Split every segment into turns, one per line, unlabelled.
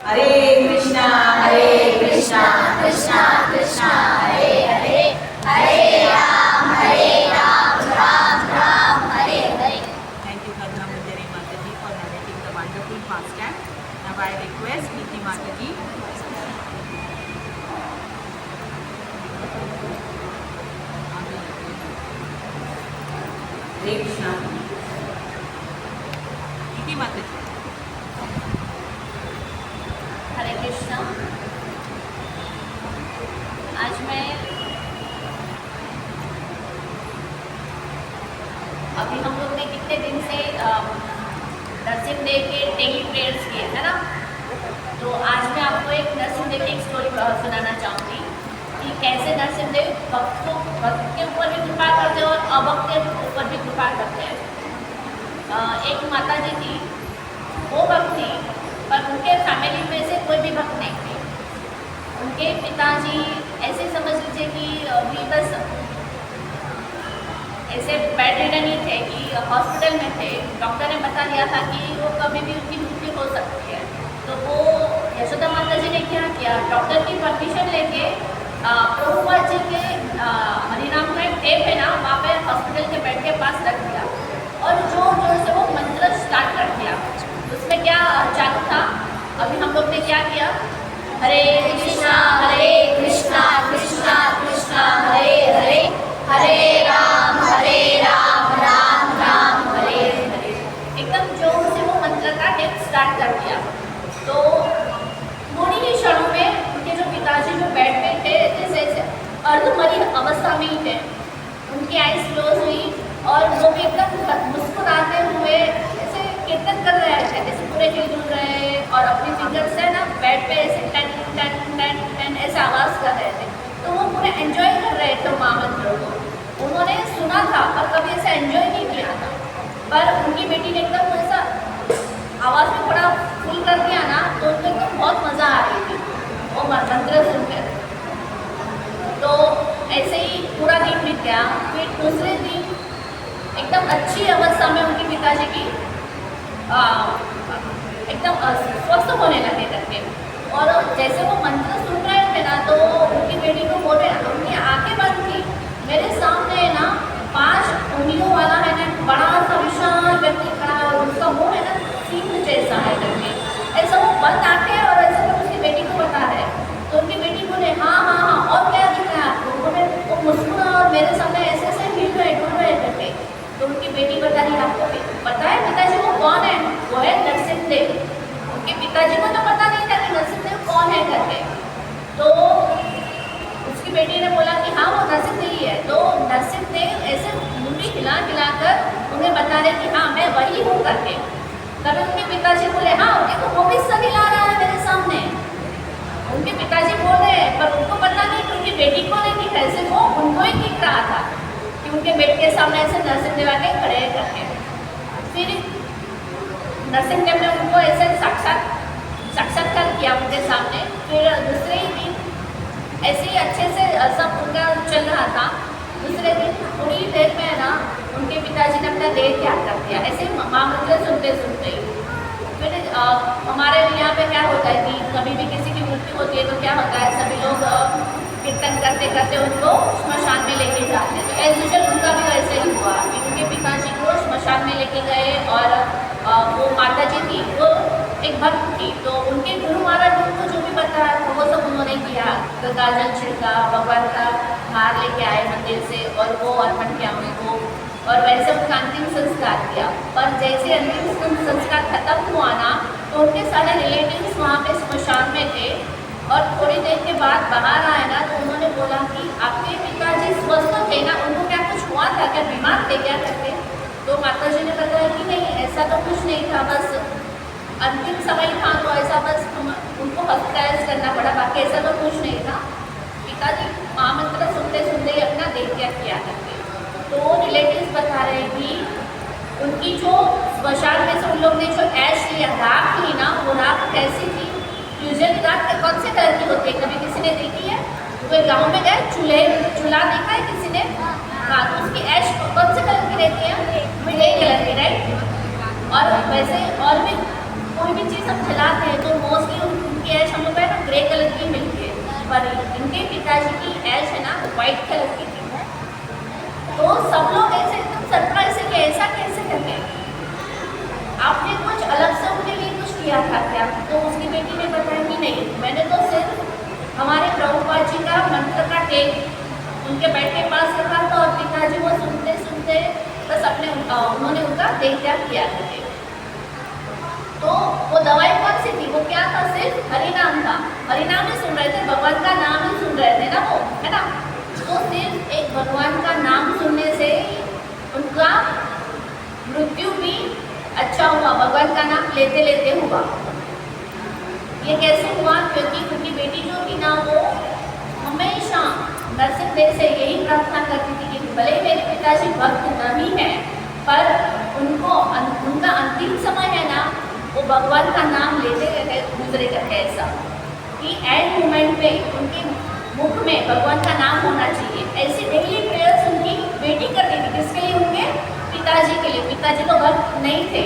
Hare Krishna Krishna Krishna Hare Hare, Hare Ram Ram Ram Hare Hare.
Thank you, Kadma Manjari Mataji, for narrating the wonderful pastime. Now I request Niti Mataji.
Hare Krishna.
Niti Mataji.
हरे कृष्णा. आज मैं अभी हम लोग ने कितने दिन से नरसिंहदेव के डेली प्रेयर्स किए है ना, तो आज मैं आपको एक नरसिंहदेव की एक स्टोरी सुनाना चाहूँगी कि कैसे नरसिंहदेव भक्त के ऊपर भी कृपा करते हैं और अभक्त के ऊपर भी कृपा करते हैं. एक माता जी थी, वो भक्त थी पर उनके फैमिली में से कोई भी भक्त नहीं थे. उनके पिताजी ऐसे समझ लीजिए कि अभी बस ऐसे बेड रिडन ही थे कि हॉस्पिटल में थे. डॉक्टर ने बता दिया था कि वो कभी भी उनकी मृत्यु हो सकती है. तो वो यशोदा माता जी ने क्या किया, डॉक्टर की परमिशन लेके प्रभुपाद जी के हरिनाम का एक टेप है ना, वहाँ पे हॉस्पिटल के बेड के पास रख दिया और जोर जोर से वो मंत्र स्टार्ट कर दिया. उसमें क्या चालू था, अभी हम लोग ने क्या किया, हरे कृष्णा कृष्णा कृष्णा हरे हरे, हरे राम राम राम हरे हरे. एकदम जोर से वो मंत्र का टेप स्टार्ट कर दिया. तो थोड़ी ही क्षणों में उनके जो पिताजी जो बेड पे थे जैसे अर्धमरी अवस्था में ही थे, उनकी आईज क्लोज हुई और वो भी एकदम मुस्कुराते हुए ऐसे कीर्तन कर रहे थे, जैसे पूरे हिलजुल रहे और अपनी फिंगर से ना बेड पे ऐसे टन टन टन टन ऐसे आवाज़ कर रहे थे. तो वो पूरे एंजॉय कर रहे थे महामंत्रों को. उन्होंने सुना था और कभी ऐसा एंजॉय नहीं किया था, पर उनकी बेटी ने एकदम ऐसा आवाज़ में थोड़ा फुल कर दिया ना, तो उनको एकदम बहुत मज़ा आ रही थी वो मंत्र सुनकर. तो ऐसे ही पूरा दिन बीत गया. फिर दूसरे दिन एकदम अच्छी अवस्था में उनके पिताजी की एकदम स्वस्थ होने लगे करके. और जैसे वो मंत्र सुन रहे थे ना, तो उनकी बेटी को बोल रहे ना, उनकी आंखें बंद थी. मेरे सामने ना 5 उंगलियों वाला है ना बड़ा सा विशाल व्यक्ति खड़ा है और उसका मुंह है ना सिंह जैसा है करके. ऐसा वो बंद आंखें और ऐसा तो उसकी बेटी को बता रहे. तो उनकी बेटी बोले हाँ हाँ हाँ और क्या दिख रहा है आपको. वो मुस्कुरा और मेरे सामने ऐसे ऐसे हिल रहे डुल रहे करके. तो उनकी बेटी बता रही, आपको पता है पिताजी वो कौन है, वो है नरसिंहदेव. उनके पिताजी को तो पता नहीं था कि नरसिंहदेव कौन है करके. तो उसकी बेटी ने बोला कि हाँ वो नरसिंहदेव ही है. तो नरसिंहदेव ऐसे मुंडी हिला हिलाकर उन्हें बता रहे कि हाँ मैं वही हूँ करके. तभी उनके पिताजी बोले हाँ देखो वो भी सब हिला रहा है मेरे सामने. उनके पिताजी बोल रहे हैं पर उनको पता नहीं कि उनकी बेटी को नहीं दिख रहा, ऐसे वो उनको ही दिख रहा था कि उनके बेटे के सामने ऐसे नरसिंहदेव आके खड़े करके. फिर नरसिंहदेव ने उनको ऐसे साक्षात्कार किया उनके सामने. फिर दूसरे ही दिन ऐसे ही अच्छे से सब उनका चल रहा था. दूसरे दिन थोड़ी देर में ना उनके पिताजी ने अपना देह त्याग कर दिया, ऐसे महामंत्र सुनते सुनते ही. फिर हमारे यहाँ पे क्या होता है कि कभी भी किसी की मृत्यु होती है तो क्या होता है, सभी लोग कीर्तन करते करते उनको श्मशान में लेके जाते हैं. तो एज यूजुअल उनका भी वैसे ही हुआ कि उनके पिताजी को श्मशान में लेके गए और वो माता जी थी वो एक भक्त थी. तो उनके गुरु महाराज उनको जो भी बताया था वो सब उन्होंने किया. गंगाजल छिड़का, भगवान का हार लेके आए मंदिर से और वो अर्पण किया उनको और वैसे उनका अंतिम संस्कार किया. पर जैसे अंतिम संस्कार खत्म हुआ ना, तो उनके सारे रिलेटिव्स वहाँ पे श्मशान में थे और थोड़ी देर के बाद बाहर आए ना, तो उन्होंने बोला कि आपके पिताजी स्वस्थ थे ना, उनको क्या कुछ हुआ था क्या, बीमार थे क्या करके. तो माता जी ने बताया कि नहीं ऐसा तो कुछ नहीं था, बस अंतिम समय था तो ऐसा बस उनको हॉस्पिटलाइज करना पड़ा, बाकी ऐसा तो कुछ नहीं था. पिताजी महामंत्र सुनते सुनते ही अपना देह त्याग किया करके. तो रिलेटिव्स बता रहे हैं कि उनकी जो श्मशान में से उन लोग ने जो ऐश लिया राख ली ना, वो राख कैसी थी, यूजुअली राख कौन से कलर की होती है, कभी किसी ने देखी है? कोई गांव में गए चूल्हा देखा है किसी ने? हाँ, तो उसकी ऐश कौन से कलर की रहती है? ग्रे कलर की, राइट. और वैसे और भी कोई भी चीज़ हम जलाते हैं तो मोस्टली पिताजी की ऐश है ना वाइट कलर की थी। तो सब लोग ऐसे एकदम सरप्राइज है कि ऐसा कैसे करके आपने कुछ अलग से उनके लिए कुछ किया था क्या? तो उसकी बेटी ने बताया कि नहीं, मैंने तो सिर्फ हमारे प्रभुपाद जी का मंत्र का टेक उनके बेड के पास रखा था और पिताजी वो सुनते सुनते बस उन्होंने उनका देह त्याग किया था। तो वो दवाई कौन सी थी? वो क्या था? सिर्फ हरिनाम था। हरिनाम ही सुन रहे थे, भगवान का नाम ही सुन रहे थे ना वो, है ना। तो सिर्फ एक भगवान का नाम सुनने से उनका मृत्यु भी अच्छा हुआ, भगवान का नाम लेते लेते हुआ। ये कैसे हुआ? क्योंकि उनकी बेटी जो थी ना वो हमेशा नरसिंहदेव से यही प्रार्थना करती थी कि भले मेरे पिताजी भक्त नहीं है पर उनका अंतिम समय है ना वो भगवान का नाम लेते रहते गुजरेगा। ऐसा कि एंड मोमेंट पे उनके मुख में भगवान का नाम होना चाहिए। ऐसी डेली प्रेयर्स उनकी बेटी करती थी। किसके लिए? उनके पिताजी के लिए। पिताजी तो भक्त नहीं थे,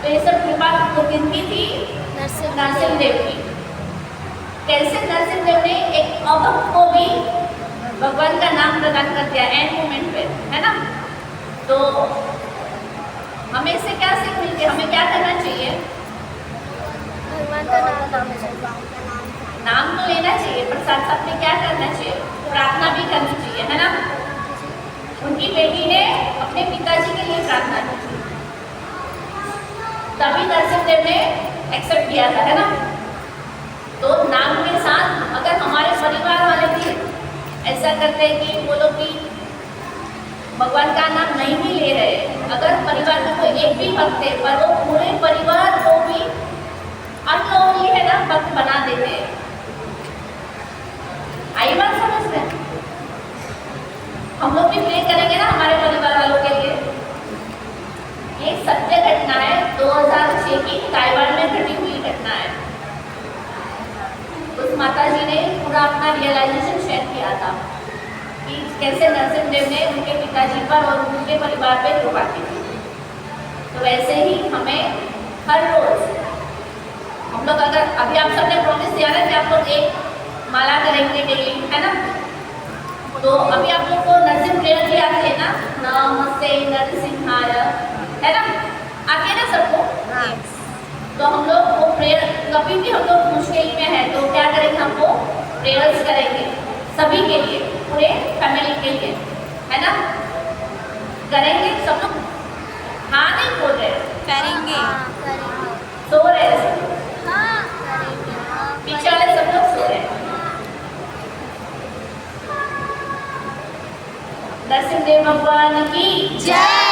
तो ये सब कृपा को गिनती थी नरसिंहदेव की। कैसे नरसिंहदेव ने एक अभक्त को भी भगवान का नाम प्रदान कर दिया एंड मोमेंट पे, है ना। तो हमें इससे क्या सीख मिलती है? हमें क्या करना चाहिए?
भगवान का
नाम तो लेना चाहिए पर साथ साथ में क्या करना चाहिए? प्रार्थना भी करनी चाहिए, है ना। उनकी बेटी ने अपने पिताजी के लिए प्रार्थना की थी, तभी नरसिंहदेव ने एक्सेप्ट किया था, है ना। तो नाम के साथ अगर हमारे परिवार वाले भी ऐसा करते हैं कि वो लोग भी भगवान का नाम नहीं भी ले रहे, अगर परिवार में कोई एक भी भक्त है पर वो पूरे परिवार को भी अनलोनली है ना भक्त बना देते हैं। आई बात समझ में? हम लोग भी प्रे करेंगे ना हमारे परिवार वालों के लिए। ये सत्य घटना है, 2006 की ताइवान में घटी हुई घटना है। उस माता जी ने पूरा अपना रियलाइजेशन शेयर किया था कि कैसे नरसिंहदेव ने उनके पिताजी पर और उनके परिवार पर कृपा की थी। तो वैसे ही हमें हर रोज हम लोग, अगर अभी आप सबने प्रॉमिस दिया ना कि आप लोग एक माला करेंगे डेली, है ना। तो अभी आप लोग को नरसिंह प्रेयर भी आती है ना, नमस्ते नरसिंहाय, है ना, आती है ना सबको। तो हम लोग वो प्रेयर कभी भी हम लोग मुश्किल में है तो क्या करेंगे? हम वो प्रेयर्स करेंगे सभी के लिए, पूरे फैमिली के लिए, है ना। करेंगे सब लोग? हाँ नहीं बोल रहे,
करेंगे।
सो रहे सब,
हाँ करेंगे।
पीछे वाले सब लोग सो रहे। नरसिंहदेव भगवान की
जय।